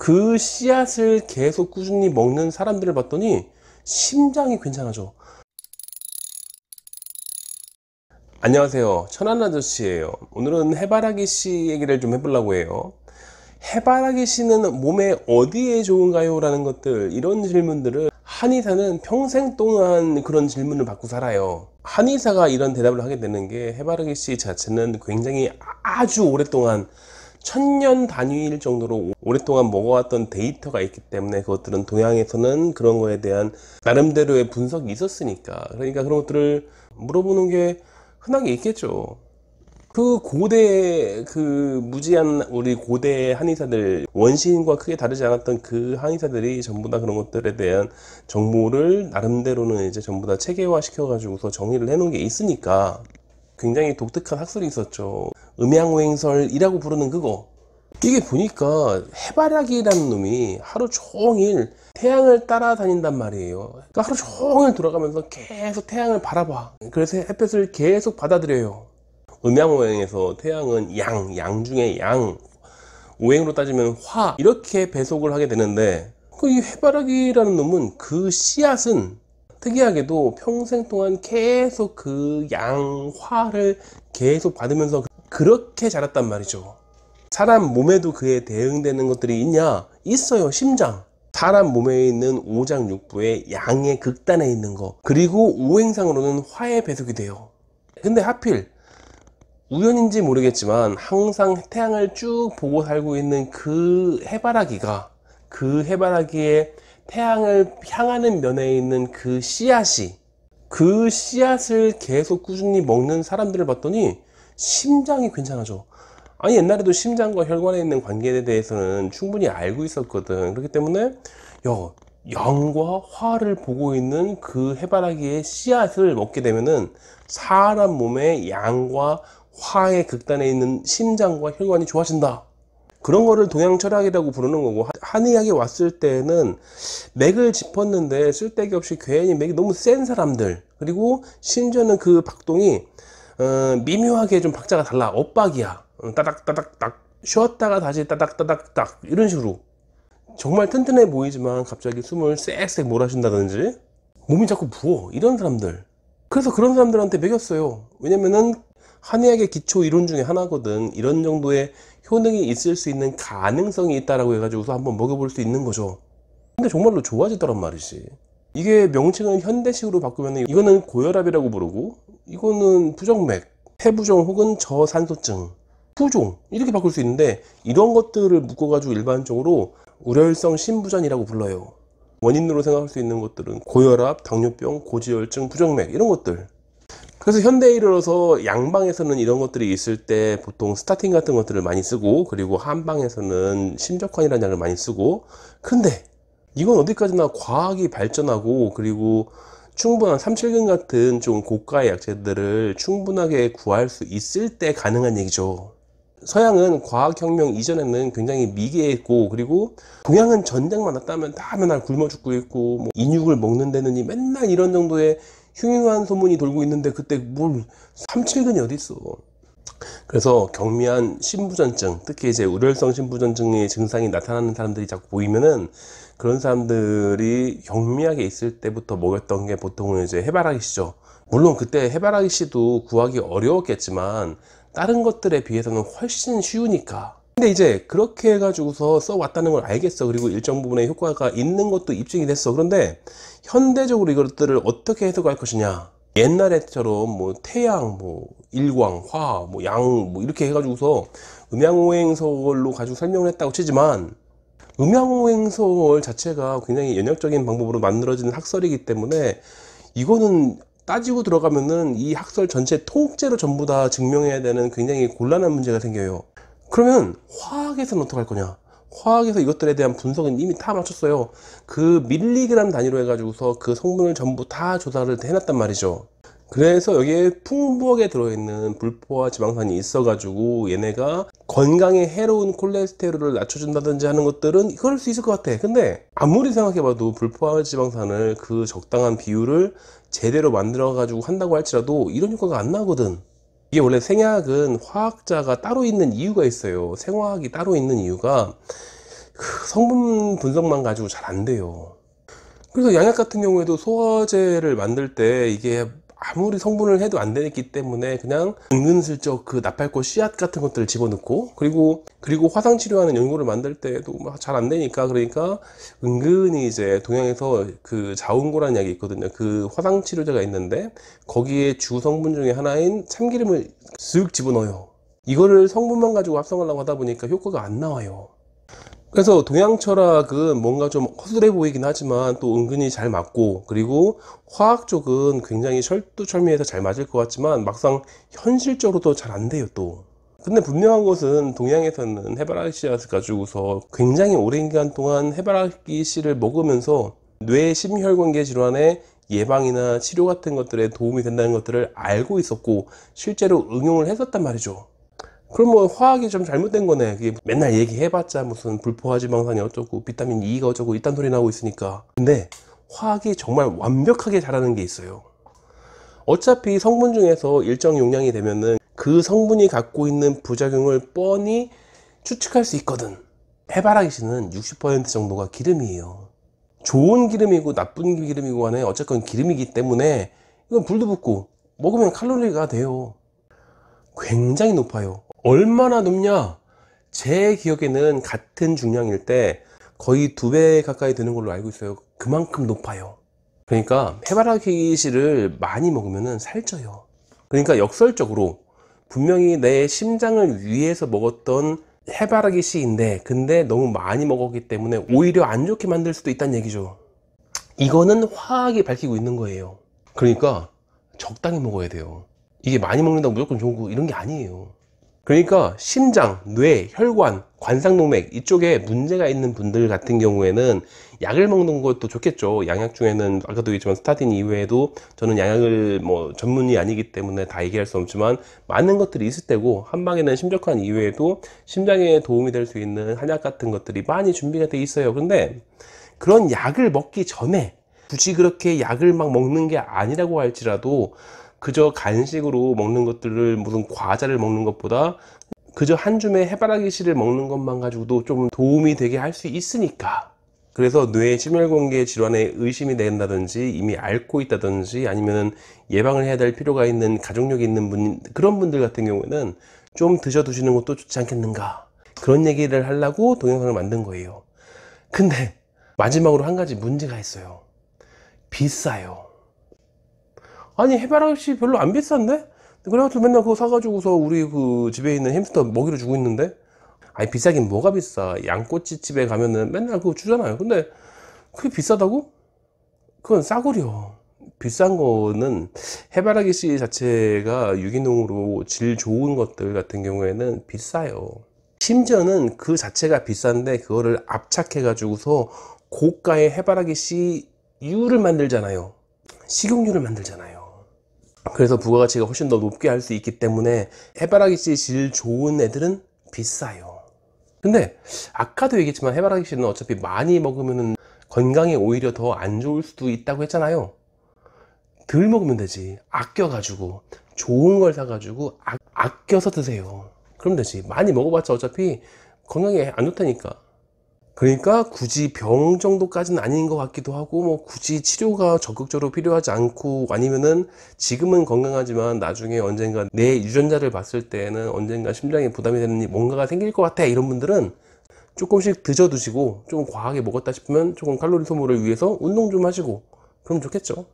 그 씨앗을 계속 꾸준히 먹는 사람들을 봤더니 심장이 괜찮아져. 안녕하세요, 천안아저씨예요. 오늘은 해바라기 씨 얘기를 좀 해보려고 해요. 해바라기 씨는 몸에 어디에 좋은가요? 라는 것들, 이런 질문들을 한의사는 평생 동안 그런 질문을 받고 살아요. 한의사가 이런 대답을 하게 되는 게, 해바라기 씨 자체는 굉장히 아주 오랫동안 1000년 단위일 정도로 오랫동안 먹어왔던 데이터가 있기 때문에, 그것들은 동양에서는 그런 거에 대한 나름대로의 분석이 있었으니까, 그러니까 그런 것들을 물어보는 게 흔하게 있겠죠. 그 고대, 무지한 우리 고대 한의사들, 원시인과 크게 다르지 않았던 그 한의사들이 전부 다 그런 것들에 대한 정보를 나름대로는 이제 전부 다 체계화 시켜가지고서 정의를 해놓은 게 있으니까 굉장히 독특한 학설이 있었죠. 음양오행설이라고 부르는 그거. 이게 보니까 해바라기라는 놈이 하루 종일 태양을 따라다닌단 말이에요. 그러니까 하루 종일 돌아가면서 계속 태양을 바라봐. 그래서 햇볕을 계속 받아들여요. 음양오행에서 태양은 양 중에 양, 오행으로 따지면 화, 이렇게 배속을 하게 되는데, 이 해바라기라는 놈은 그 씨앗은 특이하게도 평생 동안 계속 그 양화를 계속 받으면서 그렇게 자랐단 말이죠. 사람 몸에도 그에 대응되는 것들이 있냐? 있어요. 심장. 사람 몸에 있는 오장육부의 양의 극단에 있는 거, 그리고 오행상으로는 화의 배속이 돼요. 근데 하필 우연인지 모르겠지만 항상 태양을 쭉 보고 살고 있는 그 해바라기가, 그 해바라기의 태양을 향하는 면에 있는 그 씨앗이, 그 씨앗을 계속 꾸준히 먹는 사람들을 봤더니 심장이 괜찮아져. 아니, 옛날에도 심장과 혈관에 있는 관계에 대해서는 충분히 알고 있었거든. 그렇기 때문에 양과 화를 보고 있는 그 해바라기의 씨앗을 먹게 되면은 사람 몸의 양과 화의 극단에 있는 심장과 혈관이 좋아진다. 그런 거를 동양 철학이라고 부르는 거고, 한의학에 왔을 때는 맥을 짚었는데 쓸데기 없이 괜히 맥이 너무 센 사람들, 그리고 심지어는 그 박동이 미묘하게 좀 박자가 달라. 엇박이야. 따닥따닥딱 쉬었다가 다시 따닥따닥딱 이런 식으로 정말 튼튼해 보이지만 갑자기 숨을 쌕쌕 몰아준다든지 몸이 자꾸 부어, 이런 사람들. 그래서 그런 사람들한테 먹였어요. 왜냐면은 한의학의 기초 이론 중에 하나거든. 이런 정도의 효능이 있을 수 있는 가능성이 있다라고 해가지고서 한번 먹여볼 수 있는 거죠. 근데 정말로 좋아지더란 말이지. 이게 명칭을 현대식으로 바꾸면 이거는 고혈압이라고 부르고, 이거는 부정맥, 폐부종 혹은 저산소증, 후종, 이렇게 바꿀 수 있는데, 이런 것들을 묶어가지고 일반적으로 우려혈성 심부전이라고 불러요. 원인으로 생각할 수 있는 것들은 고혈압, 당뇨병, 고지혈증, 부정맥, 이런 것들. 그래서 현대에 이르러서 양방에서는 이런 것들이 있을 때 보통 스타틴 같은 것들을 많이 쓰고, 그리고 한방에서는 심적환이라는 약을 많이 쓰고, 근데 이건 어디까지나 과학이 발전하고, 그리고 충분한 삼칠근 같은 좀 고가의 약재들을 충분하게 구할 수 있을 때 가능한 얘기죠. 서양은 과학혁명 이전에는 굉장히 미개했고, 그리고 동양은 전쟁만 났다면 다 맨날 굶어 죽고 있고, 뭐 인육을 먹는 데는 맨날 이런 정도의 흉흉한 소문이 돌고 있는데, 그때 뭘 삼칠근이 어디 있어. 그래서 경미한 심부전증, 특히 이제 우려혈성 심부전증의 증상이 나타나는 사람들이 자꾸 보이면은, 그런 사람들이 경미하게 있을 때부터 먹였던 게 보통은 이제 해바라기 씨죠. 물론 그때 해바라기 씨도 구하기 어려웠겠지만 다른 것들에 비해서는 훨씬 쉬우니까. 근데 이제 그렇게 해가지고서 써왔다는 걸 알겠어. 그리고 일정 부분의 효과가 있는 것도 입증이 됐어. 그런데 현대적으로 이것들을 어떻게 해석할 것이냐. 옛날에처럼 뭐 태양, 뭐 일광, 화, 뭐 양, 뭐 이렇게 해가지고서 음양오행설로 가지고 설명을 했다고 치지만, 음양오행설 자체가 굉장히 연역적인 방법으로 만들어진 학설이기 때문에 이거는 따지고 들어가면은 이 학설 전체 통째로 전부 다 증명해야 되는 굉장히 곤란한 문제가 생겨요. 그러면 화학에서는 어떡할 거냐? 화학에서 이것들에 대한 분석은 이미 다 마쳤어요. 그 밀리그램 단위로 해가지고서 그 성분을 전부 다 조사를 해놨단 말이죠. 그래서 여기에 풍부하게 들어있는 불포화 지방산이 있어가지고 얘네가 건강에 해로운 콜레스테롤을 낮춰준다든지 하는 것들은 그럴 수 있을 것 같아. 근데 아무리 생각해봐도 불포화 지방산을 그 적당한 비율을 제대로 만들어가지고 한다고 할지라도 이런 효과가 안 나거든. 이게 원래 생약은 화학자가 따로 있는 이유가 있어요. 생화학이 따로 있는 이유가, 그 성분 분석만 가지고 잘 안 돼요. 그래서 양약 같은 경우에도 소화제를 만들 때 이게 아무리 성분을 해도 안 되기 때문에 그냥 은근슬쩍 그 나팔꽃 씨앗 같은 것들을 집어넣고, 그리고 화상 치료하는 연고를 만들 때도 잘 안 되니까, 그러니까 은근히 이제 동양에서 그 자운고라는 약이 있거든요. 그 화상 치료제가 있는데 거기에 주 성분 중에 하나인 참기름을 쓱 집어넣어요. 이거를 성분만 가지고 합성하려고 하다 보니까 효과가 안 나와요. 그래서 동양 철학은 뭔가 좀 허술해 보이긴 하지만 또 은근히 잘 맞고, 그리고 화학 쪽은 굉장히 철두철미해서 잘 맞을 것 같지만 막상 현실적으로도 잘 안 돼요 또. 근데 분명한 것은 동양에서는 해바라기 씨앗을 가지고서 굉장히 오랜 기간 동안 해바라기 씨를 먹으면서 뇌 심혈관계 질환의 예방이나 치료 같은 것들에 도움이 된다는 것들을 알고 있었고 실제로 응용을 했었단 말이죠. 그럼 뭐 화학이 좀 잘못된 거네. 그게 맨날 얘기해봤자 무슨 불포화지방산이 어쩌고 비타민 E가 어쩌고 이딴 소리 나오고 있으니까. 근데 화학이 정말 완벽하게 잘하는 게 있어요. 어차피 성분 중에서 일정 용량이 되면은 그 성분이 갖고 있는 부작용을 뻔히 추측할 수 있거든. 해바라기 씨는 60% 정도가 기름이에요. 좋은 기름이고 나쁜 기름이고 간에 어쨌건 기름이기 때문에 이건 불도 붙고 먹으면 칼로리가 돼요. 굉장히 높아요. 얼마나 높냐? 제 기억에는 같은 중량일 때 거의 2배 가까이 되는 걸로 알고 있어요. 그만큼 높아요. 그러니까 해바라기 씨를 많이 먹으면 살쪄요. 그러니까 역설적으로 분명히 내 심장을 위해서 먹었던 해바라기 씨인데 근데 너무 많이 먹었기 때문에 오히려 안 좋게 만들 수도 있다는 얘기죠. 이거는 화학이 밝히고 있는 거예요. 그러니까 적당히 먹어야 돼요. 이게 많이 먹는다고 무조건 좋고 이런 게 아니에요. 그러니까 심장, 뇌, 혈관, 관상동맥 이쪽에 문제가 있는 분들 같은 경우에는 약을 먹는 것도 좋겠죠. 양약 중에는 아까도 얘기했지만 스타딘 이외에도 저는 양약을 뭐 전문이 아니기 때문에 다 얘기할 수 없지만 많은 것들이 있을 때고, 한방에는 심적한 이외에도 심장에 도움이 될 수 있는 한약 같은 것들이 많이 준비가 돼 있어요. 근데 그런 약을 먹기 전에 굳이 그렇게 약을 막 먹는 게 아니라고 할지라도 그저 간식으로 먹는 것들을 무슨 과자를 먹는 것보다 그저 한 줌의 해바라기 씨를 먹는 것만 가지고도 좀 도움이 되게 할 수 있으니까. 그래서 뇌 심혈관계 질환에 의심이 된다든지 이미 앓고 있다든지 아니면 예방을 해야 될 필요가 있는 가족력이 있는 분, 그런 분들 같은 경우에는 좀 드셔두시는 것도 좋지 않겠는가, 그런 얘기를 하려고 동영상을 만든 거예요. 근데 마지막으로 한 가지 문제가 있어요. 비싸요. 아니 해바라기 씨 별로 안 비싼데? 그래가지고 맨날 그거 사가지고서 우리 그 집에 있는 햄스터 먹이로 주고 있는데. 아니 비싸긴 뭐가 비싸. 양꼬치 집에 가면은 맨날 그거 주잖아요. 근데 그게 비싸다고? 그건 싸구려. 비싼 거는 해바라기 씨 자체가 유기농으로 질 좋은 것들 같은 경우에는 비싸요. 심지어는 그 자체가 비싼데 그거를 압착해 가지고서 고가의 해바라기 씨 유를 만들잖아요. 식용유를 만들잖아요. 그래서 부가가치가 훨씬 더 높게 할 수 있기 때문에 해바라기 씨 질 좋은 애들은 비싸요. 근데 아까도 얘기했지만 해바라기 씨는 어차피 많이 먹으면 건강에 오히려 더 안 좋을 수도 있다고 했잖아요. 덜 먹으면 되지. 아껴가지고 좋은 걸 사가지고 아껴서 드세요. 그럼 되지. 많이 먹어봤자 어차피 건강에 안 좋다니까. 그러니까 굳이 병 정도까지는 아닌 것 같기도 하고, 뭐 굳이 치료가 적극적으로 필요하지 않고, 아니면은 지금은 건강하지만 나중에 언젠가 내 유전자를 봤을 때는 언젠가 심장에 부담이 되는 뭔가가 생길 것 같아, 이런 분들은 조금씩 드셔 두시고, 조금 과하게 먹었다 싶으면 조금 칼로리 소모를 위해서 운동 좀 하시고 그럼 좋겠죠.